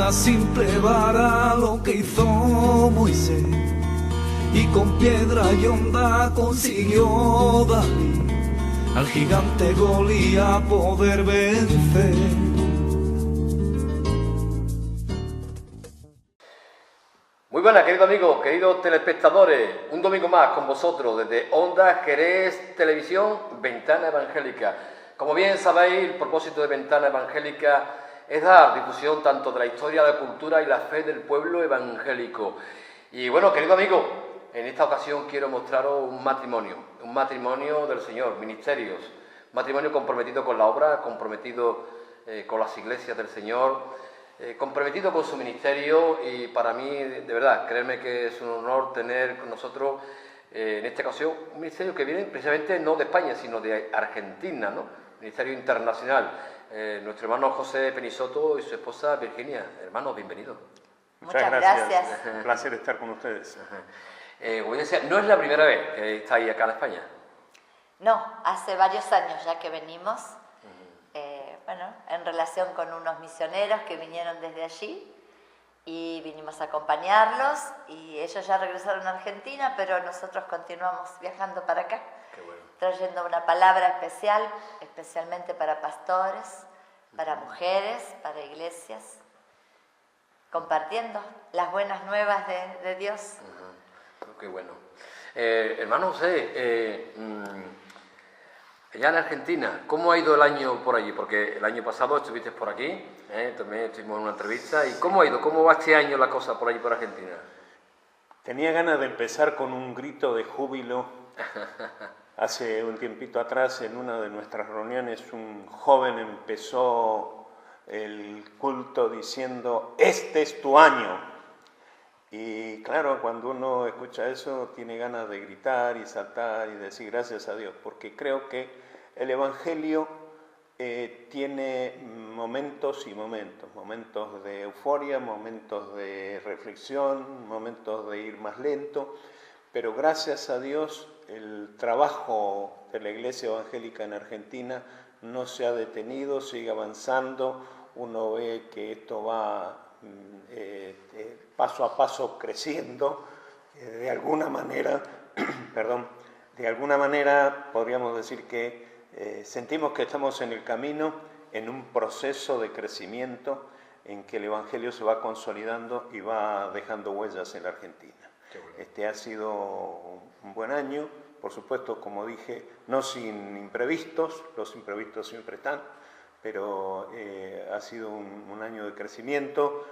una simple vara lo que hizo Moisés, y con piedra y honda consiguió David al gigante Goliat poder vencer. Muy buenas, queridos amigos, queridos telespectadores, un domingo más con vosotros desde Onda Jerez Televisión, Ventana Evangélica. Como bien sabéis, el propósito de Ventana Evangélica es dar difusión tanto de la historia, la cultura y la fe del pueblo evangélico. Y bueno, queridos amigos, en esta ocasión quiero mostraros un matrimonio del Señor, ministerios, matrimonio comprometido con la obra, comprometido con las iglesias del Señor, comprometido con su ministerio, y para mí, de verdad, créeme que es un honor tener con nosotros en esta ocasión un ministerio que viene precisamente no de España, sino de Argentina, ¿no? Ministerio internacional. Nuestro hermano José Penisoto y su esposa Virginia. Hermanos, bienvenidos. Muchas gracias. Un placer estar con ustedes. Como decía, no es la primera vez que estáis acá en España. No, hace varios años ya que venimos, en relación con unos misioneros que vinieron desde allí, y vinimos a acompañarlos, y ellos ya regresaron a Argentina, pero nosotros continuamos viajando para acá. Qué bueno. Trayendo una palabra especial, especialmente para pastores, para mujeres, para iglesias, compartiendo las buenas nuevas de Dios. Qué bueno. Hermano José, allá en Argentina, ¿cómo ha ido el año por allí? Porque el año pasado estuviste por aquí, también estuvimos en una entrevista. ¿Y cómo ha ido? ¿Cómo va este año la cosa por allí, por Argentina? Tenía ganas de empezar con un grito de júbilo. Hace un tiempito atrás, en una de nuestras reuniones, un joven empezó el culto diciendo: "Este es tu año". Y claro, cuando uno escucha eso, tiene ganas de gritar y saltar y decir gracias a Dios, porque creo que el Evangelio tiene momentos y momentos de euforia, momentos de reflexión, momentos de ir más lento, pero gracias a Dios el trabajo de la Iglesia Evangélica en Argentina no se ha detenido, sigue avanzando. Uno ve que esto va paso a paso creciendo. De alguna manera, podríamos decir que sentimos que estamos en el camino, en un proceso de crecimiento en que el Evangelio se va consolidando y va dejando huellas en la Argentina. Este ha sido un buen año, por supuesto, como dije, no sin imprevistos, los imprevistos siempre están, pero ha sido un año de crecimiento,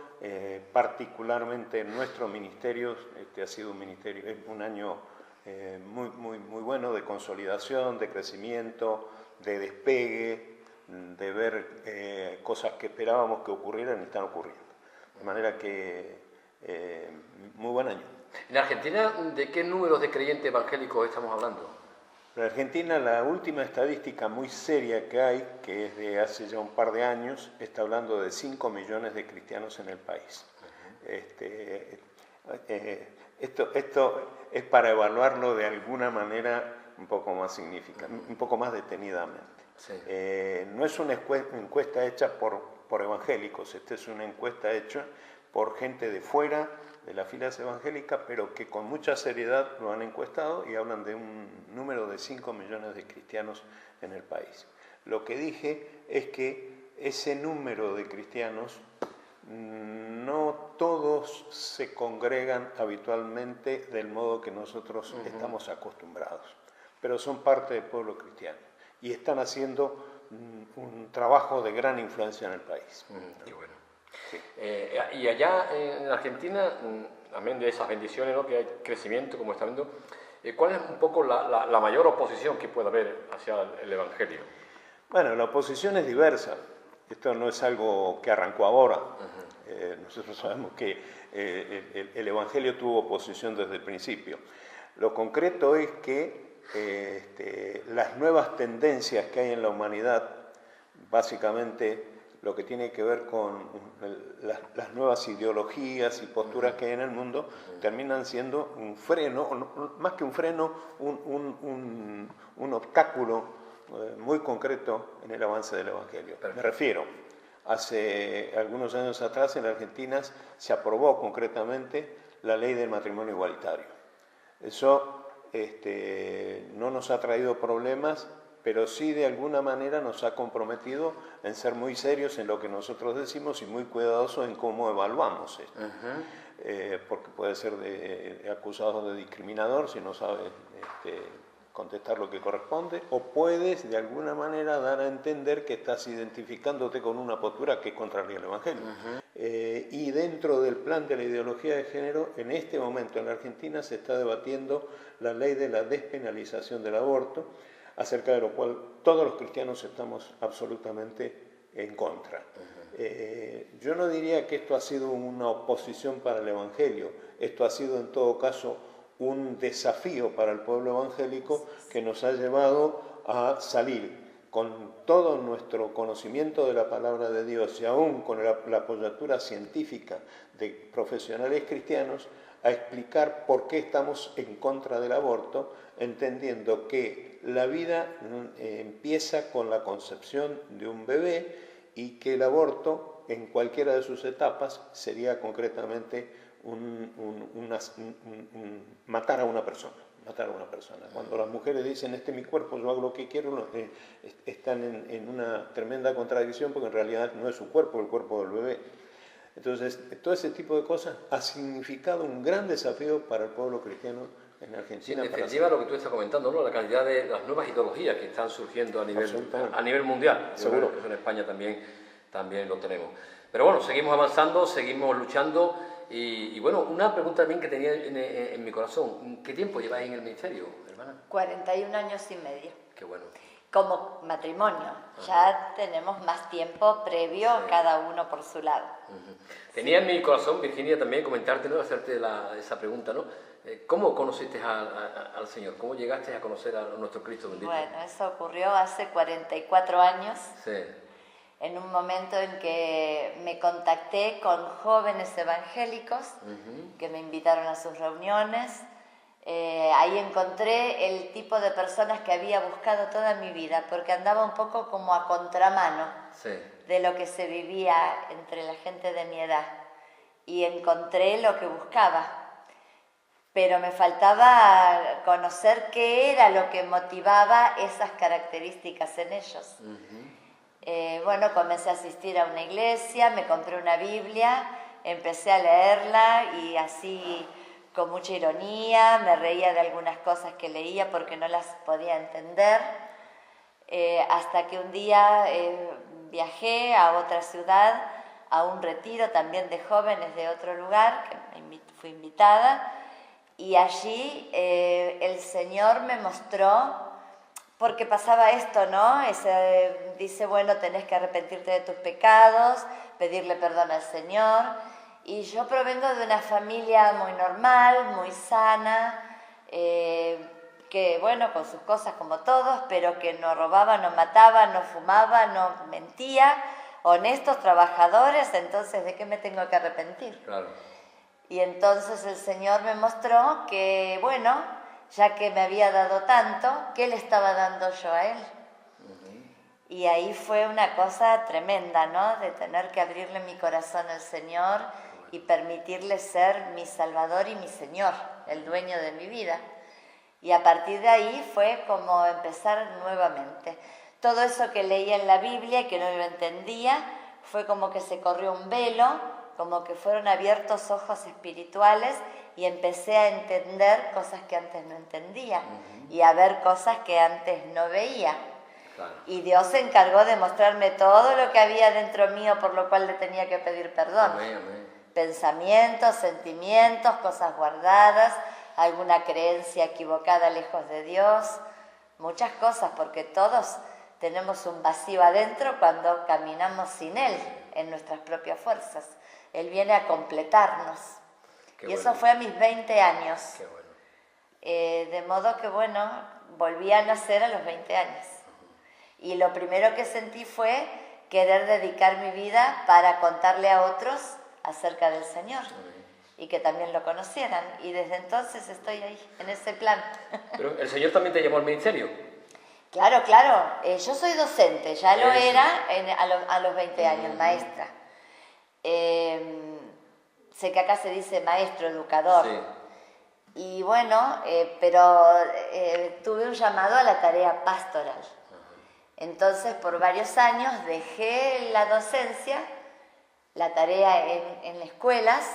particularmente en nuestro ministerio. Ha sido un año muy bueno de consolidación, de crecimiento, de despegue, de ver cosas que esperábamos que ocurrieran y están ocurriendo. De manera que muy buen año. En Argentina, ¿de qué números de creyentes evangélicos estamos hablando? En Argentina, la última estadística muy seria que hay, que es de hace ya un par de años, está hablando de 5 millones de cristianos en el país. Esto es para evaluarlo de alguna manera un poco más un poco más detenidamente. Sí. No es una encuesta hecha por evangélicos, esta es una encuesta hecha por gente de fuera de las filas evangélicas, pero que con mucha seriedad lo han encuestado y hablan de un número de 5 millones de cristianos en el país. Lo que dije es que ese número de cristianos, no todos se congregan habitualmente del modo que nosotros estamos acostumbrados, pero son parte del pueblo cristiano y están haciendo un trabajo de gran influencia en el país. Qué bueno. Sí. Y allá en Argentina, amén de esas bendiciones, ¿no?, que hay crecimiento, como está viendo, ¿cuál es un poco la mayor oposición que puede haber hacia el Evangelio? Bueno, la oposición es diversa. Esto no es algo que arrancó ahora. Nosotros sabemos que el Evangelio tuvo oposición desde el principio. Lo concreto es que las nuevas tendencias que hay en la humanidad, básicamente lo que tiene que ver con las nuevas ideologías y posturas que hay en el mundo, terminan siendo un freno, más que un freno, un obstáculo muy concreto en el avance del Evangelio. Me refiero Hace algunos años atrás en Argentina se aprobó concretamente la ley del matrimonio igualitario. Eso no nos ha traído problemas, pero sí de alguna manera nos ha comprometido en ser muy serios en lo que nosotros decimos y muy cuidadosos en cómo evaluamos esto. Porque puede ser acusado de discriminador si no sabe contestar lo que corresponde, o puedes de alguna manera dar a entender que estás identificándote con una postura que es contraria al Evangelio. Y dentro del plan de la ideología de género, en este momento en la Argentina se está debatiendo la ley de la despenalización del aborto, acerca de lo cual todos los cristianos estamos absolutamente en contra. Yo no diría que esto ha sido una oposición para el Evangelio, esto ha sido en todo caso un desafío para el pueblo evangélico que nos ha llevado a salir con todo nuestro conocimiento de la palabra de Dios y aún con la apoyatura científica de profesionales cristianos a explicar por qué estamos en contra del aborto, entendiendo que la vida empieza con la concepción de un bebé y que el aborto en cualquiera de sus etapas sería concretamente matar a una persona. Cuando las mujeres dicen, este es mi cuerpo, yo hago lo que quiero, están en una tremenda contradicción porque en realidad no es su cuerpo, el cuerpo del bebé. Entonces, todo ese tipo de cosas ha significado un gran desafío para el pueblo cristiano en Argentina. Sí, en definitiva, lo que tú estás comentando, ¿no? La cantidad de las nuevas ideologías que están surgiendo a nivel mundial. Seguro. Eso en España también lo tenemos. Pero bueno, seguimos avanzando, seguimos luchando. Y bueno, una pregunta también que tenía en mi corazón. ¿Qué tiempo lleváis en el ministerio, hermana? 41 años y medio. Qué bueno. Como matrimonio. Ya tenemos más tiempo previo, cada uno por su lado. Tenía en mi corazón, Virginia, también comentarte, ¿no? Hacerte esa pregunta, ¿no? ¿Cómo conociste al Señor? ¿Cómo llegaste a conocer a nuestro Cristo bendito? Bueno, eso ocurrió hace 44 años. Sí. En un momento en que me contacté con jóvenes evangélicos que me invitaron a sus reuniones. Ahí encontré el tipo de personas que había buscado toda mi vida, porque andaba un poco como a contramano de lo que se vivía entre la gente de mi edad. Y encontré lo que buscaba, pero me faltaba conocer qué era lo que motivaba esas características en ellos. Bueno, comencé a asistir a una iglesia, me compré una Biblia, empecé a leerla y así con mucha ironía, me reía de algunas cosas que leía porque no las podía entender, hasta que un día viajé a otra ciudad, a un retiro también de jóvenes de otro lugar, que fui invitada, y allí el Señor me mostró. Porque pasaba esto, ¿no? Dice, bueno, tenés que arrepentirte de tus pecados, pedirle perdón al Señor. Y yo provengo de una familia muy normal, muy sana, que, bueno, con sus cosas como todos, pero que no robaba, no mataba, no fumaba, no mentía, honestos, trabajadores, entonces, ¿de qué me tengo que arrepentir? Claro. Y entonces el Señor me mostró que, bueno, ya que me había dado tanto, ¿qué le estaba dando yo a Él? Y ahí fue una cosa tremenda, ¿no? De tener que abrirle mi corazón al Señor y permitirle ser mi Salvador y mi Señor, el dueño de mi vida. Y a partir de ahí fue como empezar nuevamente. Todo eso que leía en la Biblia y que no lo entendía, fue como que se corrió un velo, como que fueron abiertos ojos espirituales y empecé a entender cosas que antes no entendía y a ver cosas que antes no veía. Claro. Y Dios se encargó de mostrarme todo lo que había dentro mío por lo cual le tenía que pedir perdón. Amén. Pensamientos, sentimientos, cosas guardadas, alguna creencia equivocada lejos de Dios, muchas cosas, porque todos tenemos un vacío adentro cuando caminamos sin Él en nuestras propias fuerzas. Él viene a completarnos. Qué y bueno. eso fue a mis 20 años. Qué bueno. De modo que, bueno, volví a nacer a los 20 años. Y lo primero que sentí fue querer dedicar mi vida para contarle a otros acerca del Señor. Y que también lo conocieran. Y desde entonces estoy ahí, en ese plan. Pero el Señor también te llamó al ministerio. Claro, claro. Yo soy docente, ya lo Eso. era a los 20 años, maestra. Sé que acá se dice maestro, educador. Sí. Y bueno, pero tuve un llamado a la tarea pastoral. Entonces, por varios años dejé la docencia, la tarea en escuelas,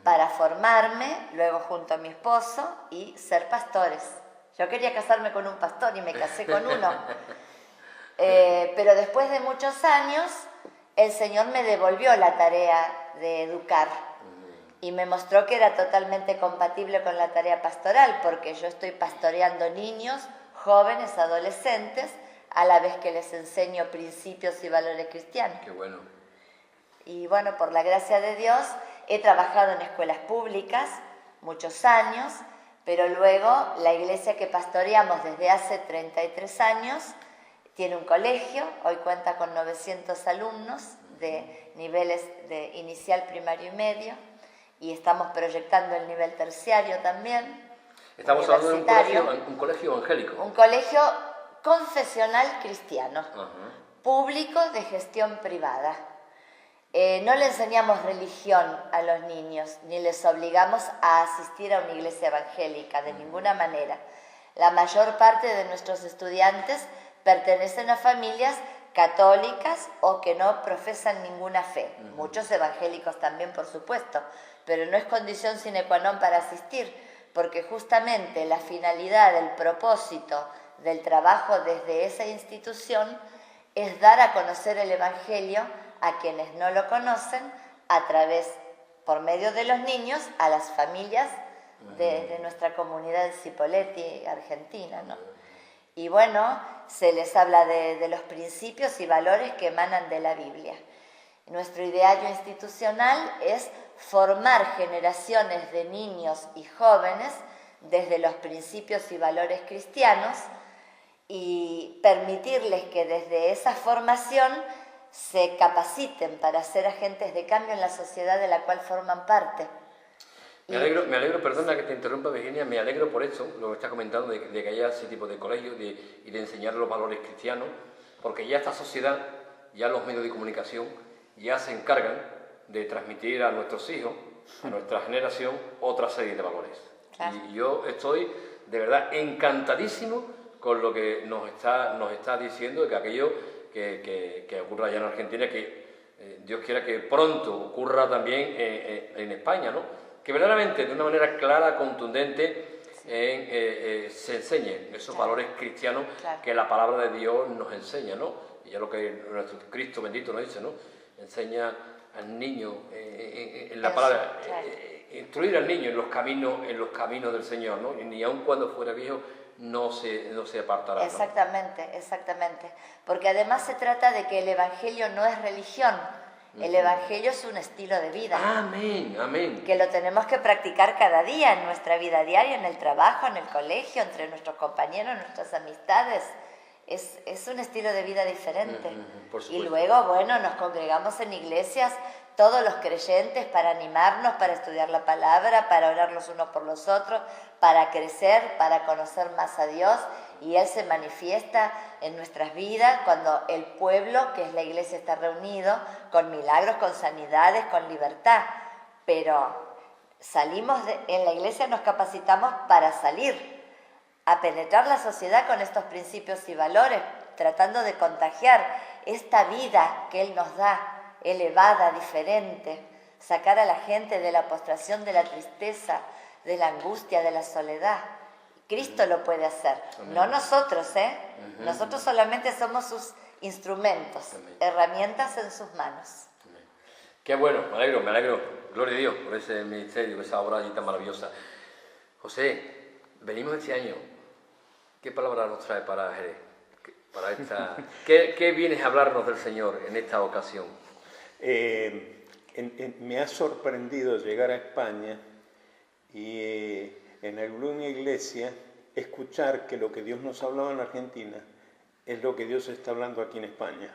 para formarme, luego junto a mi esposo, y ser pastores. Yo quería casarme con un pastor y me casé con uno. Pero después de muchos años, el Señor me devolvió la tarea de educar. Y me mostró que era totalmente compatible con la tarea pastoral, porque yo estoy pastoreando niños, jóvenes, adolescentes, a la vez que les enseño principios y valores cristianos. Qué bueno. Y bueno, por la gracia de Dios, he trabajado en escuelas públicas muchos años, pero luego la iglesia que pastoreamos desde hace 33 años tiene un colegio, hoy cuenta con 900 alumnos de niveles de inicial, primario y medio, y estamos proyectando el nivel terciario también. Estamos hablando de un colegio evangélico. Un colegio confesional cristiano, público de gestión privada. No le enseñamos religión a los niños, ni les obligamos a asistir a una iglesia evangélica, de ninguna manera. La mayor parte de nuestros estudiantes pertenecen a familias católicas o que no profesan ninguna fe. Muchos evangélicos también, por supuesto, pero no es condición sine qua non para asistir, porque justamente la finalidad, el propósito del trabajo desde esa institución es dar a conocer el Evangelio a quienes no lo conocen por medio de los niños, a las familias de nuestra comunidad en Cipolletti, Argentina, ¿no? Y bueno, se les habla de los principios y valores que emanan de la Biblia. Nuestro ideario institucional es formar generaciones de niños y jóvenes desde los principios y valores cristianos y permitirles que desde esa formación se capaciten para ser agentes de cambio en la sociedad de la cual forman parte. Me alegro, perdona que te interrumpa, Virginia, me alegro por eso, lo que estás comentando, de que haya ese tipo de colegios y de enseñar los valores cristianos, porque ya esta sociedad, ya los medios de comunicación, ya se encargan de transmitir a nuestros hijos, a nuestra generación, otra serie de valores. Claro. Y yo estoy, de verdad, encantadísimo con lo que nos está diciendo, de que aquello que ocurra allá en Argentina, que Dios quiera que pronto ocurra también en España, ¿no? Que verdaderamente, de una manera clara, contundente, se enseñen esos valores cristianos que la palabra de Dios nos enseña, ¿no? Y ya lo que nuestro Cristo bendito nos dice, ¿no? Enseña al niño en la palabra, instruir al niño en los caminos del Señor, ¿no? Y ni aun cuando fuera viejo no se apartará, ¿no? Exactamente, exactamente. Porque además se trata de que el Evangelio no es religión. El Evangelio es un estilo de vida. Amén, amén. Que lo tenemos que practicar cada día en nuestra vida diaria, en el trabajo, en el colegio, entre nuestros compañeros, nuestras amistades. Es un estilo de vida diferente. Por supuesto. Y luego, bueno, nos congregamos en iglesias, todos los creyentes, para animarnos, para estudiar la palabra, para orar los unos por los otros, para crecer, para conocer más a Dios. Y Él se manifiesta en nuestras vidas cuando el pueblo, que es la iglesia, está reunido con milagros, con sanidades, con libertad. Pero en la iglesia nos capacitamos para salir a penetrar la sociedad con estos principios y valores, tratando de contagiar esta vida que Él nos da, elevada, diferente, sacar a la gente de la postración, de la tristeza, de la angustia, de la soledad. Cristo lo puede hacer, no nosotros, Nosotros solamente somos sus instrumentos, herramientas en sus manos. Qué bueno, me alegro, gloria a Dios por ese ministerio, por esa obra allí tan maravillosa. José, venimos este año, ¿qué palabra nos trae para Jerez? ¿Qué vienes a hablarnos del Señor en esta ocasión? Me ha sorprendido llegar a España y en alguna iglesia escuchar que lo que Dios nos hablaba en Argentina es lo que Dios está hablando aquí en España.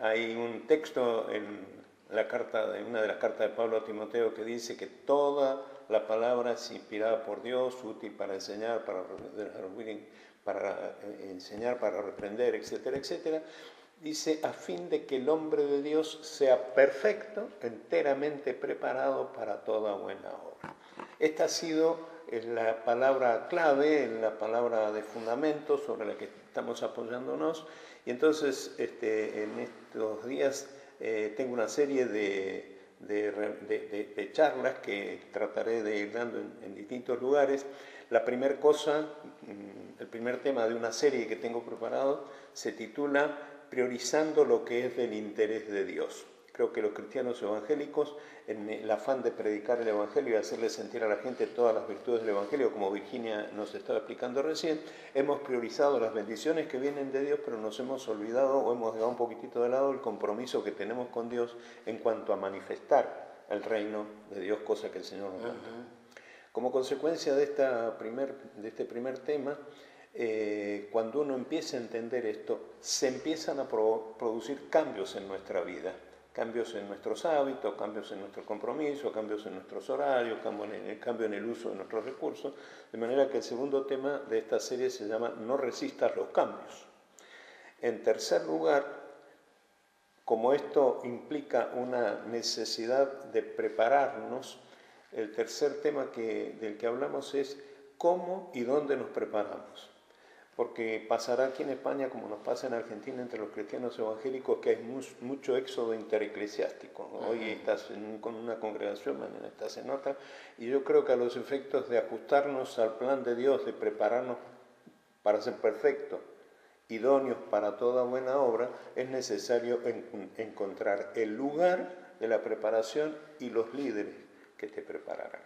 Hay un texto en una de las cartas de Pablo a Timoteo, que dice que toda la palabra es inspirada por Dios, útil para enseñar, para reprender, etcétera, etcétera. Dice, a fin de que el hombre de Dios sea perfecto, enteramente preparado para toda buena obra. Esta ha sido la palabra clave, la palabra de fundamento sobre la que estamos apoyándonos. Y entonces, en estos días tengo una serie de charlas que trataré de ir dando en distintos lugares. La primera cosa, el primer tema de una serie que tengo preparado se titula Priorizando lo que es del interés de Dios. Creo que los cristianos evangélicos, en el afán de predicar el Evangelio y hacerle sentir a la gente todas las virtudes del Evangelio, como Virginia nos estaba explicando recién, hemos priorizado las bendiciones que vienen de Dios, pero nos hemos olvidado o hemos dejado un poquitito de lado el compromiso que tenemos con Dios en cuanto a manifestar el reino de Dios, cosa que el Señor nos manda. Como consecuencia de este primer tema, cuando uno empieza a entender esto, se empiezan a producir cambios en nuestra vida, cambios en nuestros hábitos, cambios en nuestro compromiso, cambios en nuestros horarios, cambio en el uso de nuestros recursos, de manera que el segundo tema de esta serie se llama No resistas los cambios. En tercer lugar, como esto implica una necesidad de prepararnos, el tercer tema del que hablamos es cómo y dónde nos preparamos. Porque pasará aquí en España, como nos pasa en Argentina, entre los cristianos evangélicos, que hay mucho éxodo intereclesiástico. Hoy estás con una congregación, mañana estás en otra, y yo creo que a los efectos de ajustarnos al plan de Dios, de prepararnos para ser perfectos, idóneos para toda buena obra, es necesario encontrar el lugar de la preparación y los líderes que te prepararán.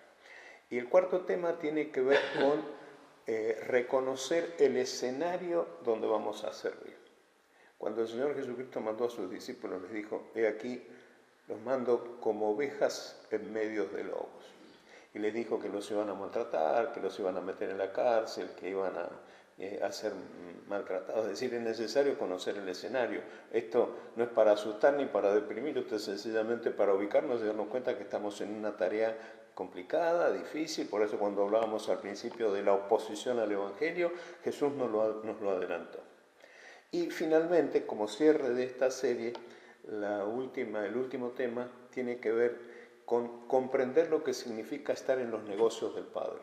Y el cuarto tema tiene que ver con reconocer el escenario donde vamos a servir. Cuando el Señor Jesucristo mandó a sus discípulos, les dijo, he aquí, los mando como ovejas en medio de lobos. Y les dijo que los iban a maltratar, que los iban a meter en la cárcel, que iban a ser maltratados. Es decir, es necesario conocer el escenario. Esto no es para asustar ni para deprimir, esto es sencillamente para ubicarnos y darnos cuenta que estamos en una tarea complicada, difícil. Por eso cuando hablábamos al principio de la oposición al Evangelio, Jesús nos lo adelantó. Y finalmente, como cierre de esta serie, el último tema tiene que ver con comprender lo que significa estar en los negocios del Padre.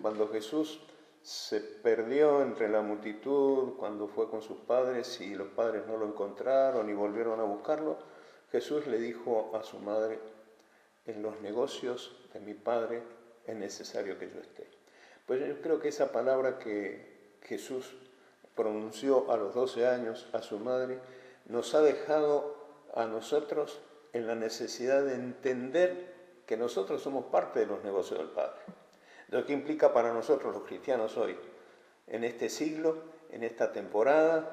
Cuando Jesús se perdió entre la multitud, cuando fue con sus padres y los padres no lo encontraron y volvieron a buscarlo, Jesús le dijo a su madre, en los negocios de mi Padre es necesario que yo esté. Pues yo creo que esa palabra que Jesús pronunció a los 12 años a su madre nos ha dejado a nosotros en la necesidad de entender que nosotros somos parte de los negocios del Padre. Lo que implica para nosotros los cristianos hoy, en este siglo, en esta temporada,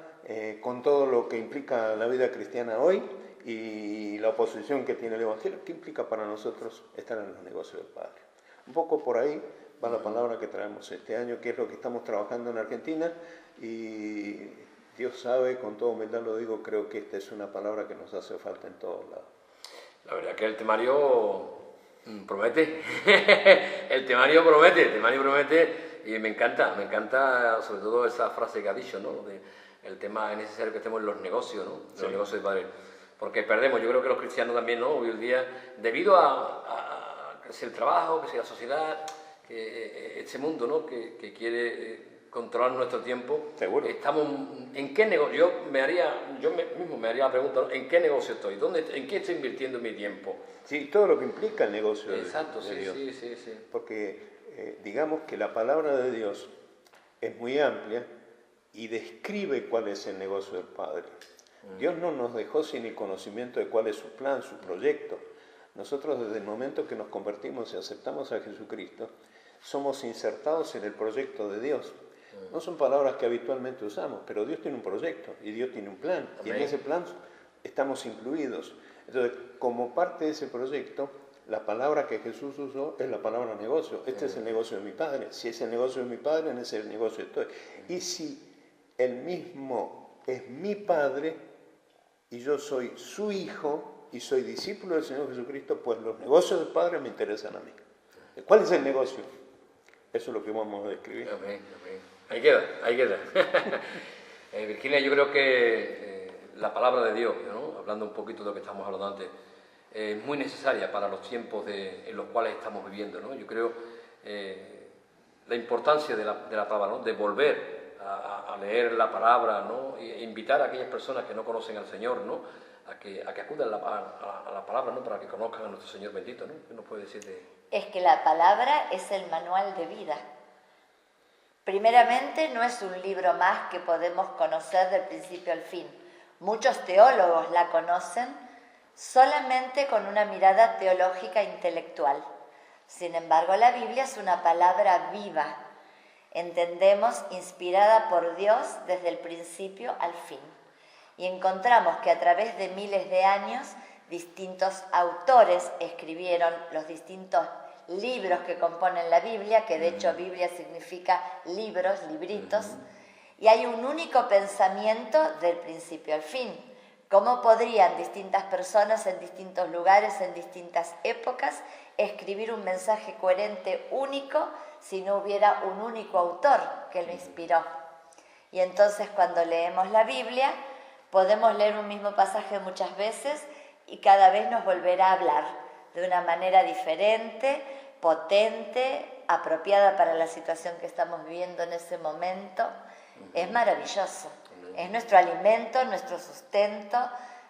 con todo lo que implica la vida cristiana hoy y la oposición que tiene el Evangelio, ¿qué implica para nosotros estar en los negocios del Padre? Un poco por ahí va la palabra que traemos este año, que es lo que estamos trabajando en Argentina, y Dios sabe, con toda humildad lo digo, creo que esta es una palabra que nos hace falta en todos lados. La verdad que el temario promete, el temario promete, y me encanta sobre todo esa frase que ha dicho, ¿no? El tema es necesario que estemos en los negocios, ¿no? En los negocios del Padre. Porque perdemos, yo creo que los cristianos también, ¿no? Hoy en día, debido a que sea el trabajo, que sea la sociedad, que este mundo, ¿no? Que quiere controlar nuestro tiempo. Seguro. Estamos en qué negocio. Yo mismo me haría la pregunta, ¿no? ¿En qué negocio estoy? ¿En qué estoy invirtiendo mi tiempo? Sí, todo lo que implica el negocio de Dios. Exacto, sí. Porque digamos que la palabra de Dios es muy amplia y describe cuál es el negocio del Padre. Dios no nos dejó sin el conocimiento de cuál es su plan, su proyecto. Nosotros desde el momento que nos convertimos y aceptamos a Jesucristo, somos insertados en el proyecto de Dios. No son palabras que habitualmente usamos, pero Dios tiene un proyecto y Dios tiene un plan. Amén. Y en ese plan estamos incluidos. Entonces, como parte de ese proyecto, la palabra que Jesús usó es la palabra negocio. Este es el negocio de mi Padre. Si es el negocio de mi Padre, en ese negocio estoy. Y si Él mismo es mi Padre y yo soy su hijo, y soy discípulo del Señor Jesucristo, pues los negocios del Padre me interesan a mí. ¿Cuál es el negocio? Eso es lo que vamos a describir. Amén, amén. Ahí queda, ahí queda. Virginia, yo creo que la palabra de Dios, ¿no? Hablando un poquito de lo que estamos hablando antes, es muy necesaria para los tiempos en los cuales estamos viviendo, ¿no? Yo creo la importancia de la palabra, ¿no? De volver a leer la palabra, ¿no? E invitar a aquellas personas que no conocen al Señor, ¿no? A que acudan a la palabra, ¿no? Para que conozcan a nuestro Señor bendito, ¿no? ¿Qué nos puede decir de...? Es que la palabra es el manual de vida. Primeramente, no es un libro más que podemos conocer del principio al fin. Muchos teólogos la conocen solamente con una mirada teológica intelectual. Sin embargo, la Biblia es una palabra viva. Entendemos, inspirada por Dios desde el principio al fin. Y encontramos que a través de miles de años, distintos autores escribieron los distintos libros que componen la Biblia, que de hecho Biblia significa libros, libritos, y hay un único pensamiento del principio al fin. ¿Cómo podrían distintas personas en distintos lugares, en distintas épocas, escribir un mensaje coherente único si no hubiera un único autor que lo inspiró? Y entonces cuando leemos la Biblia, podemos leer un mismo pasaje muchas veces y cada vez nos volverá a hablar de una manera diferente, potente, apropiada para la situación que estamos viviendo en ese momento. Es maravilloso. Es nuestro alimento, nuestro sustento,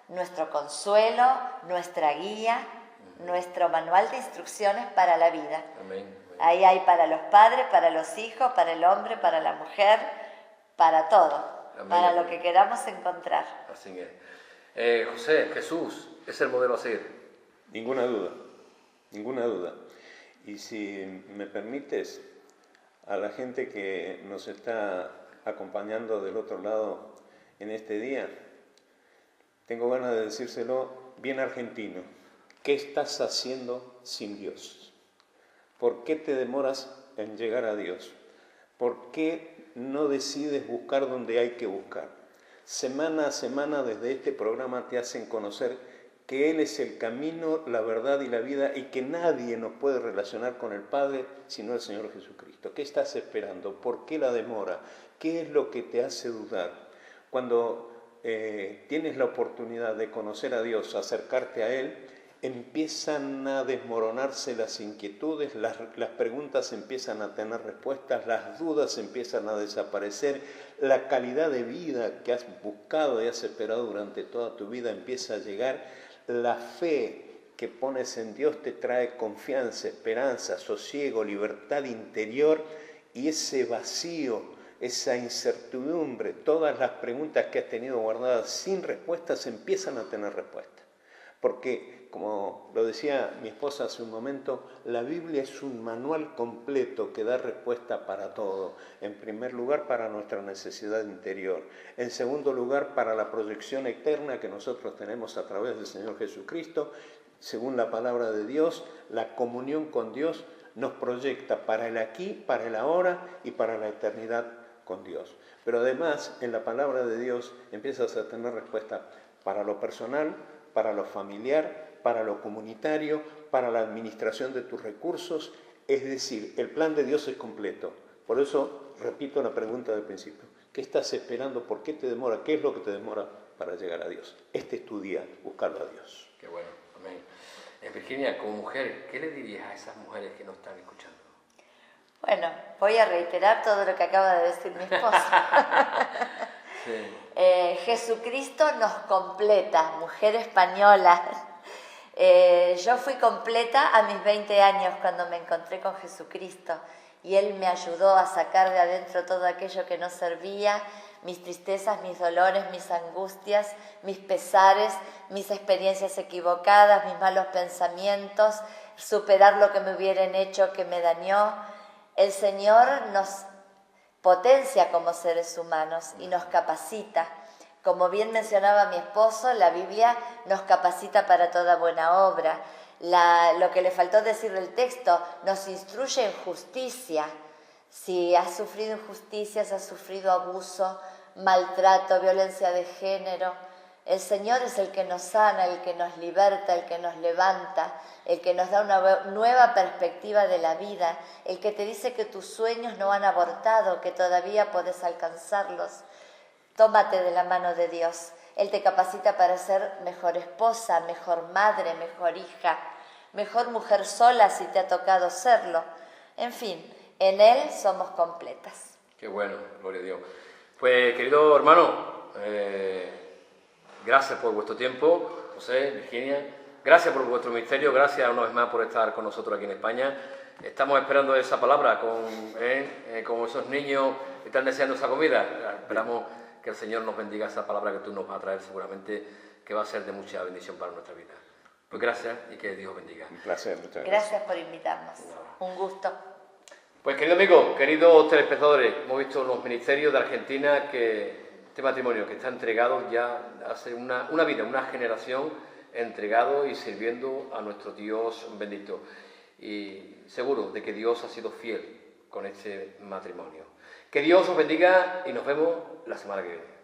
nuestro consuelo, nuestra guía, nuestro manual de instrucciones para la vida. Amén. Ahí hay para los padres, para los hijos, para el hombre, para la mujer, para todo, Amén. para lo que queramos encontrar. Así es. José, Jesús es el modelo a seguir. Ninguna duda, ninguna duda. Y si me permites, a la gente que nos está acompañando del otro lado en este día, tengo ganas de decírselo bien argentino. ¿Qué estás haciendo sin Dios? ¿Por qué te demoras en llegar a Dios? ¿Por qué no decides buscar donde hay que buscar? Semana a semana desde este programa te hacen conocer que Él es el camino, la verdad y la vida y que nadie nos puede relacionar con el Padre sino el Señor Jesucristo. ¿Qué estás esperando? ¿Por qué la demora? ¿Qué es lo que te hace dudar? Cuando tienes la oportunidad de conocer a Dios, acercarte a Él, empiezan a desmoronarse las inquietudes, las preguntas empiezan a tener respuestas, las dudas empiezan a desaparecer, la calidad de vida que has buscado y has esperado durante toda tu vida empieza a llegar, la fe que pones en Dios te trae confianza, esperanza, sosiego, libertad interior y ese vacío, esa incertidumbre, todas las preguntas que has tenido guardadas sin respuestas empiezan a tener respuesta. Porque, como lo decía mi esposa hace un momento, la Biblia es un manual completo que da respuesta para todo. En primer lugar, para nuestra necesidad interior. En segundo lugar, para la proyección eterna que nosotros tenemos a través del Señor Jesucristo. Según la palabra de Dios, la comunión con Dios nos proyecta para el aquí, para el ahora y para la eternidad con Dios. Pero además, en la palabra de Dios empiezas a tener respuesta para lo personal, para lo familiar, para lo comunitario, para la administración de tus recursos. Es decir, el plan de Dios es completo. Por eso, repito la pregunta del principio. ¿Qué estás esperando? ¿Por qué te demora? ¿Qué es lo que te demora para llegar a Dios? Este es tu día, buscarlo a Dios. Qué bueno, amén. Virginia, como mujer, ¿qué le dirías a esas mujeres que nos están escuchando? Bueno, voy a reiterar todo lo que acaba de decir mi esposa. Sí. Jesucristo nos completa, mujer española. Yo fui completa a mis 20 años cuando me encontré con Jesucristo y Él me ayudó a sacar de adentro todo aquello que no servía, mis tristezas, mis dolores, mis angustias, mis pesares, mis experiencias equivocadas, mis malos pensamientos, superar lo que me hubieran hecho que me dañó. El Señor nos potencia como seres humanos y nos capacita. Como bien mencionaba mi esposo, la Biblia nos capacita para toda buena obra. Lo que le faltó decir del texto, nos instruye en justicia. Si has sufrido injusticias, has sufrido abuso, maltrato, violencia de género, El Señor es el que nos sana, el que nos liberta, el que nos levanta, el que nos da una nueva perspectiva de la vida, el que te dice que tus sueños no han abortado, que todavía puedes alcanzarlos. Tómate de la mano de Dios. Él te capacita para ser mejor esposa, mejor madre, mejor hija, mejor mujer sola si te ha tocado serlo. En fin, en Él somos completas. Qué bueno, gloria a Dios. Pues, querido hermano, gracias por vuestro tiempo, José, Virginia. Gracias por vuestro ministerio, gracias una vez más por estar con nosotros aquí en España. Estamos esperando esa palabra como esos niños que están deseando esa comida. Esperamos que el Señor nos bendiga esa palabra que tú nos vas a traer seguramente, que va a ser de mucha bendición para nuestra vida. Pues gracias y que Dios bendiga. Un placer, muchas gracias. Gracias por invitarnos. Un gusto. Pues querido amigo, queridos telespectadores, hemos visto los ministerios de Argentina que este matrimonio que está entregado ya hace una vida, una generación entregado y sirviendo a nuestro Dios bendito. Y seguro de que Dios ha sido fiel con este matrimonio. Que Dios os bendiga y nos vemos la semana que viene.